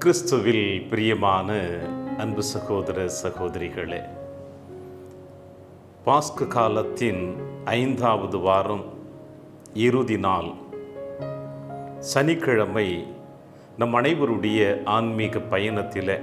கிறிஸ்துவில் பிரியமான அன்பு சகோதர சகோதரிகளே, பாஸ்கு காலத்தின் 5வது வாரம் இறுதி நாள் சனிக்கிழமை நம் அனைவருடைய ஆன்மீக பயணத்தில்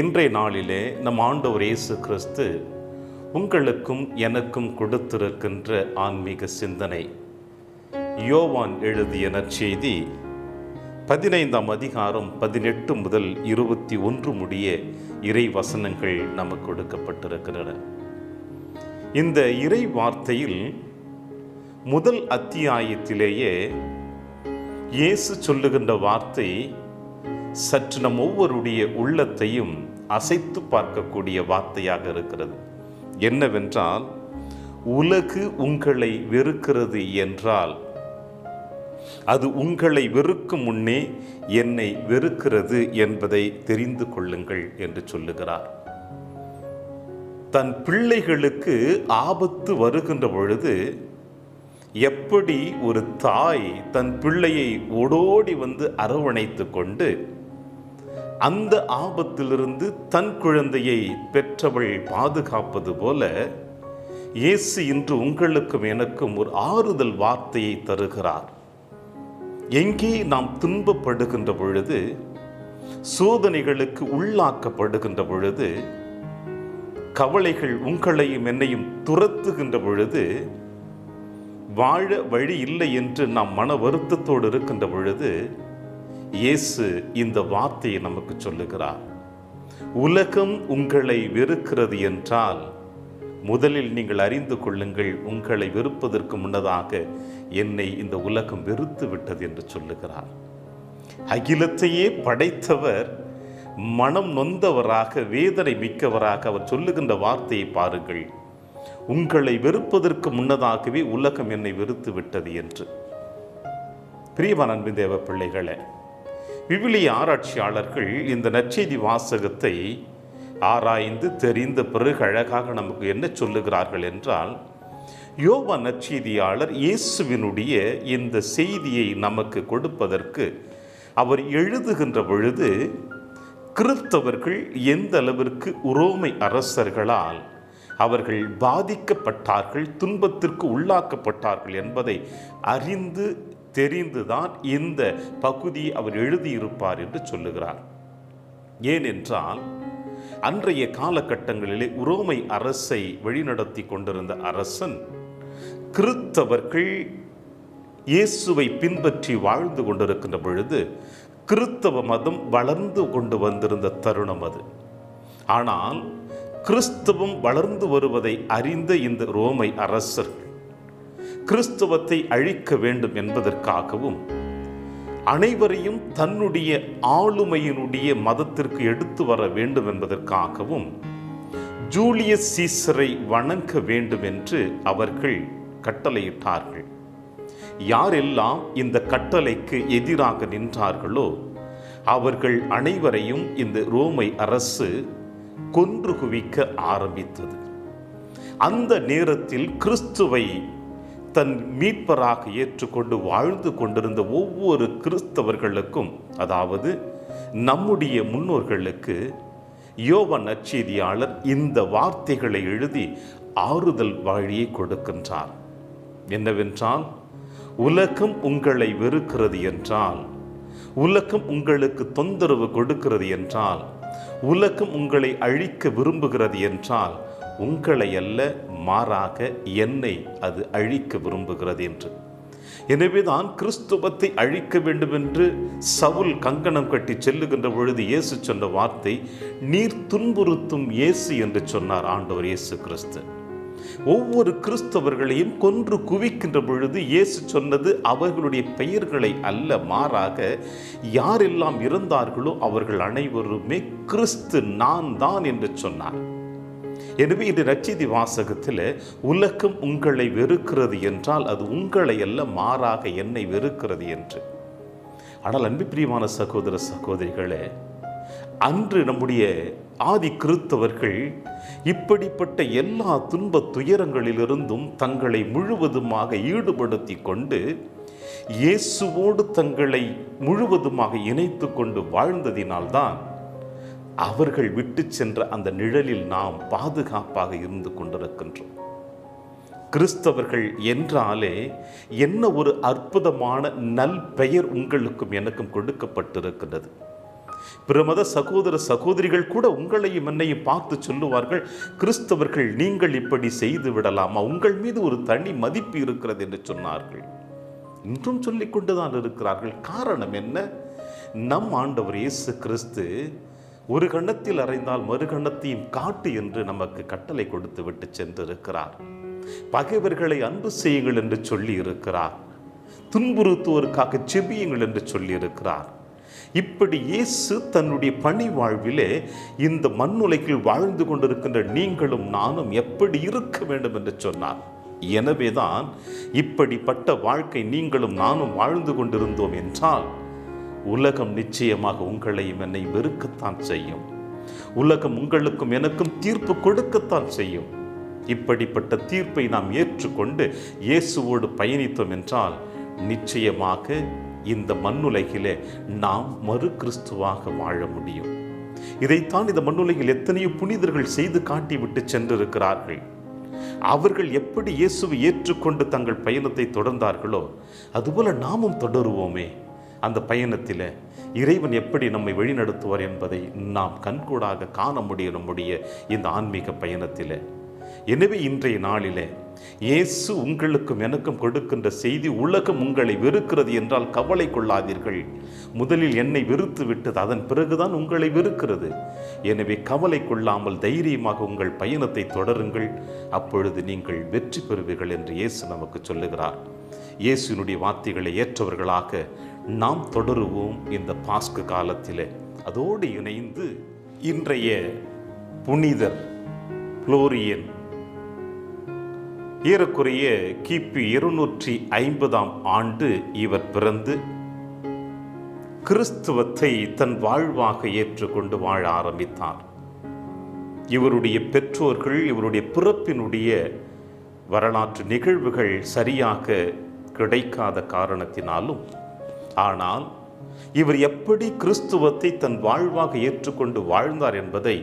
இன்றைய நாளிலே நம் ஆண்டவர் இயேசு கிறிஸ்து உங்களுக்கும் எனக்கும் கொடுத்திருக்கின்ற ஆன்மீக சிந்தனை யோவான் எழுதிய நற்செய்தி 15ஆம் அதிகாரம் 18 முதல் 21 முடிய இறை வசனங்கள் நமக்கு கொடுக்கப்பட்டிருக்கின்றன. இந்த இறை வார்த்தையில் முதல் அத்தியாயத்திலேயே இயேசு சொல்லுகின்ற வார்த்தை சற்று நம் ஒவ்வொருடைய உள்ளத்தையும் அசைத்து பார்க்கக்கூடிய வார்த்தையாக இருக்கிறது. என்னவென்றால், உலகு உங்களை வெறுக்கிறது என்றால் அது உங்களை வெறுக்கும் முன்னே என்னை வெறுக்கிறது என்பதை தெரிந்து கொள்ளுங்கள் என்று சொல்லுகிறார். தன் பிள்ளைகளுக்கு ஆபத்து வருகின்ற பொழுது எப்படி ஒரு தாய் தன் பிள்ளையை ஓடோடி வந்து அரவணைத்து கொண்டு அந்த ஆபத்திலிருந்து தன் குழந்தையை பெற்றவள் பாதுகாப்பது போல, இயேசு இன்று உங்களுக்கும் எனக்கும் ஒரு ஆறுதல் வார்த்தையை தருகிறார். எங்கே நாம் துன்பப்படுகின்ற பொழுது, சோதனைகளுக்கு உள்ளாக்கப்படுகின்ற பொழுது, கவலைகள் உங்களையும் என்னையும் துரத்துகின்ற பொழுது, வாழ வழி இல்லை என்று நாம் மன வருத்தத்தோடு இருக்கின்ற பொழுது, இயேசு இந்த வார்த்தையை நமக்கு சொல்லுகிறார். உலகம் உங்களை வெறுக்கிறது என்றால் முதலில் நீங்கள் அறிந்து கொள்ளுங்கள், உங்களை வெறுப்பதற்கு முன்னதாக என்னை இந்த உலகம் வெறுத்து விட்டது என்று சொல்லுகிறார். அகிலத்தையே படைத்தவர் மனம் நொந்தவராக, வேதனை மிக்கவராக அவர் சொல்லுகின்ற வார்த்தையை பாருங்கள். உங்களை வெறுப்பதற்கு முன்னதாகவே உலகம் என்னை வெறுத்து விட்டது என்று. பிரியமான அன்பின் தேவ பிள்ளைகளே, விவிலிய ஆராய்ச்சியாளர்கள் இந்த நற்செய்தி வாசகத்தை ஆராய்ந்து தெரிந்த பிறகு அழகாக நமக்கு என்ன சொல்லுகிறார்கள் என்றால், யோவான் நற்செய்தியாளர் இயேசுவினுடைய இந்த செய்தியை நமக்கு கொடுப்பதற்கு அவர் எழுதுகின்ற பொழுது கிறிஸ்தவர்கள் எந்த அளவிற்கு உரோமை அரசர்களால் அவர்கள் பாதிக்கப்பட்டார்கள், துன்பத்திற்கு உள்ளாக்கப்பட்டார்கள் என்பதை அறிந்து தெரிந்துதான் இந்த பகுதியை அவர் எழுதியிருப்பார் என்று சொல்லுகிறார். ஏனென்றால், அன்றைய காலகட்டங்களிலே உரோமை அரசை வழிநடத்தி கொண்டிருந்த அரசன் கிறிஸ்தவர்கள் இயேசுவை பின்பற்றி வாழ்ந்து கொண்டிருக்கின்ற பொழுது கிறிஸ்தவ மதம் வளர்ந்து கொண்டு வந்திருந்த தருணம் அது. ஆனால் கிறிஸ்தவம் வளர்ந்து வருவதை அறிந்த இந்த ரோமை அரசர்கள் கிறிஸ்தவத்தை அழிக்க வேண்டும் என்பதற்காகவும் அனைவரையும் தன்னுடைய ஆளுமையினுடைய மதத்திற்கு எடுத்து வர வேண்டும் என்பதற்காகவும் ஜூலியஸ் சீசரை வணங்க வேண்டும் என்று அவர்கள் கட்டளையிட்டார்கள். யாரெல்லாம் இந்த கட்டளைக்கு எதிராக நின்றார்களோ அவர்கள் அனைவரையும் இந்த ரோமை அரசு கொன்று குவிக்க ஆரம்பித்தது. அந்த நேரத்தில் கிறிஸ்துவை தன் மீட்பராக ஏற்றுக்கொண்டு வாழ்ந்து கொண்டிருந்த ஒவ்வொரு கிறிஸ்தவர்களுக்கும், அதாவது நம்முடைய முன்னோர்களுக்கு, யோவான் நற்செய்தியாளர் இந்த வார்த்தைகளை எழுதி ஆறுதல் வழியை கொடுக்கின்றார். என்னவென்றால், உலகம் உங்களை வெறுக்கிறது என்றால், உலகம் உங்களுக்கு தொந்தரவு கொடுக்கிறது என்றால், உலகம் உங்களை அழிக்க விரும்புகிறது என்றால், உங்களை அல்ல, மாறாக என்னை அது அழிக்க விரும்புகிறது என்று. எனவேதான் கிறிஸ்துவத்தை அழிக்க வேண்டும் என்று சவுல் கங்கணம் கட்டி செல்லுகின்ற பொழுது இயேசு சொன்ன வார்த்தை, நீர் துன்புறுத்தும் இயேசு என்று சொன்னார் ஆண்டவர் இயேசு கிறிஸ்து. ஒவ்வொரு கிறிஸ்தவர்களையும் கொன்று குவிக்கின்ற பொழுது இயேசு சொன்னது அவர்களுடைய பெயர்களை அல்ல, மாறாக யாரெல்லாம் இருந்தார்களோ அவர்கள் அனைவருமே கிறிஸ்து நான் தான் என்று சொன்னார். எனவே இந்த நற்செய்தி வாசகத்தில் உலகம் உங்களை வெறுக்கிறது என்றால் அது உங்களை அல்ல, மாறாக என்னை வெறுக்கிறது என்று. ஆனால் அன்பு பிரியமான சகோதர சகோதரிகளே, அன்று நம்முடைய ஆதி கிறிஸ்தவர்கள் இப்படிப்பட்ட எல்லா துன்ப துயரங்களிலிருந்தும் தங்களை முழுவதுமாக ஈடுபடுத்தி கொண்டு இயேசுவோடு தங்களை முழுவதுமாக இணைத்து கொண்டு வாழ்ந்ததினால்தான் அவர்கள் விட்டு சென்ற அந்த நிழலில் நாம் பாதுகாப்பாக இருந்து கொண்டிருக்கின்றோம். கிறிஸ்தவர்கள் என்றாலே என்ன ஒரு அற்புதமான நல் பெயர் உங்களுக்கும் எனக்கும் கொடுக்கப்பட்டிருக்கிறது. பிரமத சகோதர சகோதரிகள் கூட உங்களையும் என்னையும் பார்த்து சொல்லுவார்கள், கிறிஸ்தவர்கள் நீங்கள் இப்படி செய்து விடலாமா, உங்கள் மீது ஒரு தனி மதிப்பு இருக்கிறது என்று சொன்னார்கள். இன்றும் சொல்லிக் கொண்டுதான் இருக்கிறார்கள். காரணம் என்ன? நம் ஆண்டவர் இயேசு கிறிஸ்து ஒரு கண்ணத்தில் அறைந்தால் மறு கண்ணத்தையும் காட்டு என்று நமக்கு கட்டளை கொடுத்து விட்டு சென்றிருக்கிறார். பகைவர்களை அன்பு செய்யுங்கள் என்று சொல்லி இருக்கிறார். துன்புறுத்துவோருக்காக செபியுங்கள் என்று சொல்லி இருக்கிறார். இப்படி இயேசு தன்னுடைய பணி வாழ்விலே இந்த மண்ணுலகில் வாழ்ந்து கொண்டிருக்கின்ற நீங்களும் நானும் எப்படி இருக்க வேண்டும் என்று சொன்னார். எனவேதான் இப்படிப்பட்ட வாழ்க்கை நீங்களும் நானும் வாழ்ந்து கொண்டிருந்தோம் என்றால் உலகம் நிச்சயமாக உங்களையும் என்னை வெறுக்கத்தான் செய்யும். உலகம் உங்களுக்கும் எனக்கும் தீர்ப்பு கொடுக்கத்தான் செய்யும். இப்படிப்பட்ட தீர்ப்பை நாம் ஏற்றுக்கொண்டு இயேசுவோடு பயணித்தோம் என்றால் நிச்சயமாக இந்த மண்ணுலகிலே நாம் மறு கிறிஸ்துவாக வாழ முடியும். இதைத்தான் இந்த மண்ணுலகில் எத்தனையோ புனிதர்கள் செய்து காட்டிவிட்டு சென்றிருக்கிறார்கள். அவர்கள் எப்படி இயேசுவை ஏற்றுக்கொண்டு தங்கள் பயணத்தை தொடர்ந்தார்களோ அதுபோல நாமும் தொடருவோமே. அந்த பயணத்தில் இறைவன் எப்படி நம்மை வழிநடத்துவார் என்பதை நாம் கண்கூடாக காண முடியும் நம்முடைய இந்த ஆன்மீக பயணத்தில். எனவே இன்றைய நாளிலே இயேசு உங்களுக்கும் எனக்கும் கொடுக்கின்ற செய்தி, உலகம் உங்களை வெறுக்கிறது என்றால் கவலை கொள்ளாதீர்கள். முதலில் என்னை வெறுத்து விட்டது, அதன் பிறகுதான் உங்களை வெறுக்கிறது. எனவே கவலை கொள்ளாமல் தைரியமாக உங்கள் பயணத்தை தொடருங்கள். அப்பொழுது நீங்கள் வெற்றி பெறுவீர்கள் என்று இயேசு நமக்கு சொல்லுகிறார். இயேசுவினுடைய வார்த்தைகளை ஏற்றவர்களாக நாம் தொடருவோம் இந்த பாஸ்கு காலத்திலே. அதோடு இணைந்து இன்றைய புனிதர் புளோரியன் ஏறக்குறைய கிபி 250 இவர் பிறந்து கிறிஸ்துவத்தை தன் வாழ்வாக ஏற்றுக்கொண்டு வாழ ஆரம்பித்தார். இவருடைய பெற்றோர்கள் இவருடைய பிறப்பினுடைய வரலாற்று நிகழ்வுகள் சரியாக கிடைக்காத காரணத்தினாலும், ஆனால் இவர் எப்படி கிறிஸ்துவத்தை தன் வாழ்வாக ஏற்றுக்கொண்டு வாழ்ந்தார் என்பதை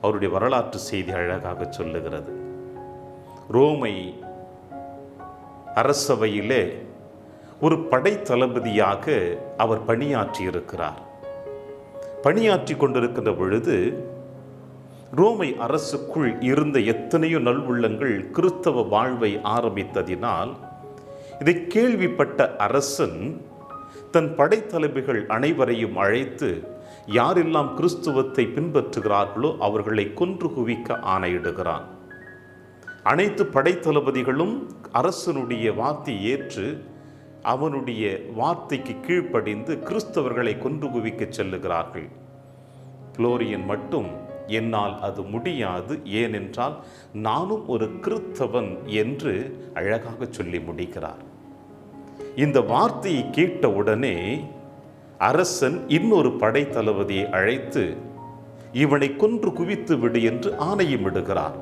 அவருடைய வரலாற்று செய்தி அழகாக சொல்லுகிறது. ரோமை அரசவையிலே ஒரு படை தளபதியாக அவர் பணியாற்றி இருக்கிறார். பணியாற்றி கொண்டிருக்கின்ற பொழுது ரோமை அரசுக்குள் இருந்த எத்தனையோ நல்வுள்ளங்கள் கிறிஸ்தவ வாழ்வை ஆரம்பித்ததினால் இதை கேள்விப்பட்ட அரசன் தன் படைத்தலைமைகள் அனைவரையும் அழைத்து யாரெல்லாம் கிறிஸ்துவத்தை பின்பற்றுகிறார்களோ அவர்களை கொன்று குவிக்க ஆணையிடுகிறான். அனைத்து படைத்தளபதிகளும் அரசனுடைய வார்த்தை ஏற்று அவனுடைய வார்த்தைக்கு கீழ்ப்படிந்து கிறிஸ்தவர்களை கொன்று குவிக்க செல்லுகிறார்கள். புளோரியன் மட்டும் என்னால் அது முடியாது, ஏனென்றால் நானும் ஒரு கிறிஸ்தவன் என்று அழகாக சொல்லி முடிக்கிறார். இந்த வார்த்தையை கேட்ட உடனே அரசன் இன்னொரு படை தளபதியை அழைத்து இவனை கொன்று குவித்து விடு என்று ஆணையும் இடுகிறார்.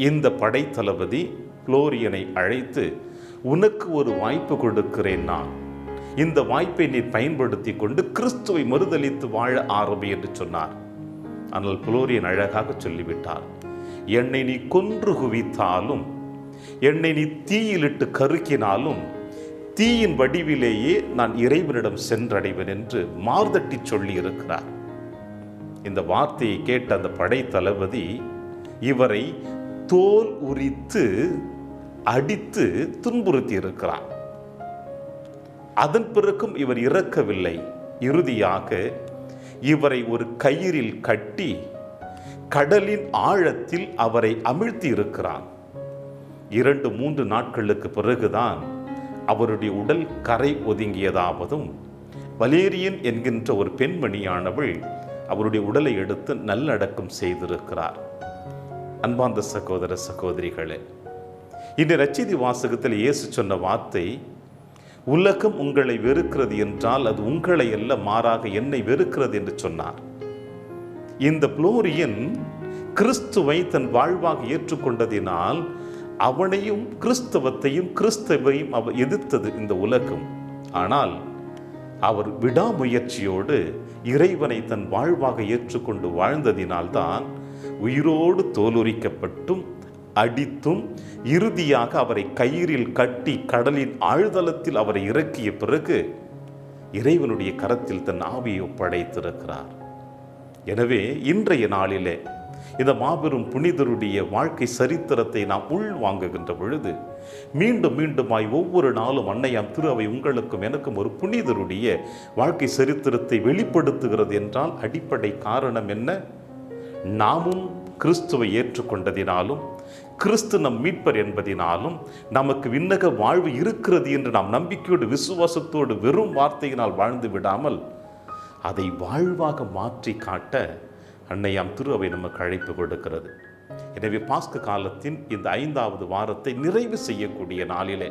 இந்த படை தளபதி புளோரியனை அழைத்து, உனக்கு ஒரு வாய்ப்பு கொடுக்கிறேன் நான், இந்த வாய்ப்பை நீ பயன்படுத்தி கொண்டு கிறிஸ்துவை மறுதலித்து வாழ ஆரம்பி என்று சொன்னார். ஆனால் புளோரியன் அழகாக சொல்லிவிட்டார், என்னை நீ கொன்று குவித்தாலும், என்னை நீ தீயிலிட்டு கருக்கினாலும் தீயின் வடிவிலேயே நான் இறைவனிடம் சென்றடைவேன் என்று மார்தட்டி சொல்லி இருக்கிறார். இந்த வார்த்தையை கேட்ட அந்த படை தளபதி இவரை தோல் உரித்து அடித்து துன்புறுத்தி இருக்கிறார். அதன் பிறகும் இவர் இறக்கவில்லை. இறுதியாக இவரை ஒரு கயிறில் கட்டி கடலின் ஆழத்தில் அவரை அமிழ்த்தி இருக்கிறான். 2-3 நாட்களுக்கு பிறகுதான் அவருடைய உடல் கரை ஒதுங்கியதாவதும், வலேரியன் என்கின்ற ஒரு பெண்மணியானவள் அவருடைய உடலை எடுத்து நல்லடக்கம் செய்திருக்கிறார். அன்பார்ந்த சகோதர சகோதரிகளே, இந்த நற்செய்தி வாசகத்தில் இயேசு சொன்ன வார்த்தை, உலகம் உங்களை வெறுக்கிறது என்றால் அது உங்களை அல்ல, மாறாக என்னை வெறுக்கிறது என்று சொன்னார். இந்த புளோரியன் கிறிஸ்துவை தன் வாழ்வாக ஏற்றுக்கொண்டதினால் அவனையும் கிறிஸ்தவத்தையும் கிறிஸ்தவையும் அவர் எதிர்த்தது இந்த உலகம். ஆனால் அவர் விடாமுயற்சியோடு இறைவனை தன் வாழ்வாக ஏற்றுக்கொண்டு வாழ்ந்ததினால்தான் உயிரோடு தோலுரிக்கப்பட்டும் அடித்தும் இறுதியாக அவரை கயிறில் கட்டி கடலின் ஆழ்தளத்தில் அவரை இறக்கிய பிறகு இறைவனுடைய கரத்தில் தன் ஆவியை ஒப்படைத்திருக்கிறார். எனவே இன்றைய நாளிலே இந்த மாபெரும் புனிதருடைய வாழ்க்கை சரித்திரத்தை நாம் உள்வாங்குகின்ற பொழுது மீண்டும் மீண்டுமாய் ஒவ்வொரு நாளும் அன்னையாம் திரு அவை உங்களுக்கும் எனக்கும் ஒரு புனிதருடைய வாழ்க்கை சரித்திரத்தை வெளிப்படுத்துகிறது என்றால் அடிப்படை காரணம் என்ன? நாமும் கிறிஸ்துவை ஏற்றுக்கொண்டதினாலும் கிறிஸ்து நம் மீட்பர் என்பதினாலும் நமக்கு விண்ணக வாழ்வு இருக்கிறது என்று நாம் நம்பிக்கையோடு விசுவாசத்தோடு வெறும் வார்த்தையினால் வாழ்ந்து விடாமல் அதை வாழ்வாக மாற்றி காட்ட அன்னையாம் திரு அவை நமக்கு அழைப்பு கொடுக்கிறது. எனவே பாஸ்கு காலத்தின் இந்த 5வது வாரத்தை நிறைவு செய்யக்கூடிய நாளிலே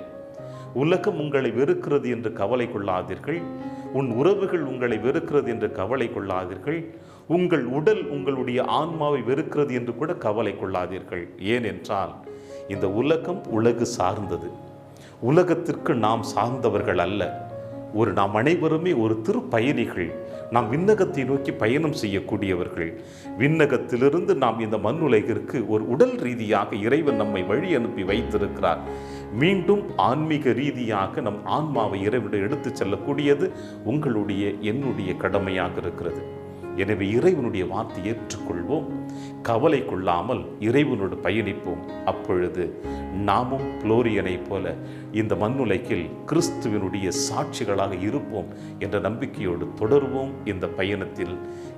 உலகம் உங்களை வெறுக்கிறது என்று கவலை கொள்ளாதீர்கள், உன் உறவுகள் உங்களை வெறுக்கிறது என்று கவலை கொள்ளாதீர்கள், உங்கள் உடல் உங்களுடைய ஆன்மாவை வெறுக்கிறது என்று கூட கவலை கொள்ளாதீர்கள். ஏனென்றால் இந்த உலகம் உலகு சார்ந்தது, உலகத்திற்கு நாம் சார்ந்தவர்கள் அல்ல. நாம் அனைவருமே ஒரு திருப்பயணிகள். நாம் விண்ணகத்தை நோக்கி பயணம் செய்யக்கூடியவர்கள். விண்ணகத்திலிருந்து நாம் இந்த மண்ணுலகிற்கு ஒரு உடல் ரீதியாக இறைவன் நம்மை வழி அனுப்பி வைத்திருக்கிறார். மீண்டும் ஆன்மீக ரீதியாக நம் ஆன்மாவை இறைவனிடம் எடுத்து செல்லக்கூடியது உங்களுடைய என்னுடைய கடமையாக இருக்கிறது. எனவே இறைவனுடைய வார்த்தை ஏற்றுக்கொள்வோம், கவலை கொள்ளாமல் இறைவனோடு பயணிப்போம். அப்பொழுது நாமும் புளோரியனை போல இந்த மண்ணுலகில் கிறிஸ்துவனுடைய சாட்சிகளாக இருப்போம் என்ற நம்பிக்கையோடு தொடருவோம் இந்த பயணத்தில்.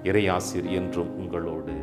இறையாசிர் என்றும் உங்களோடு.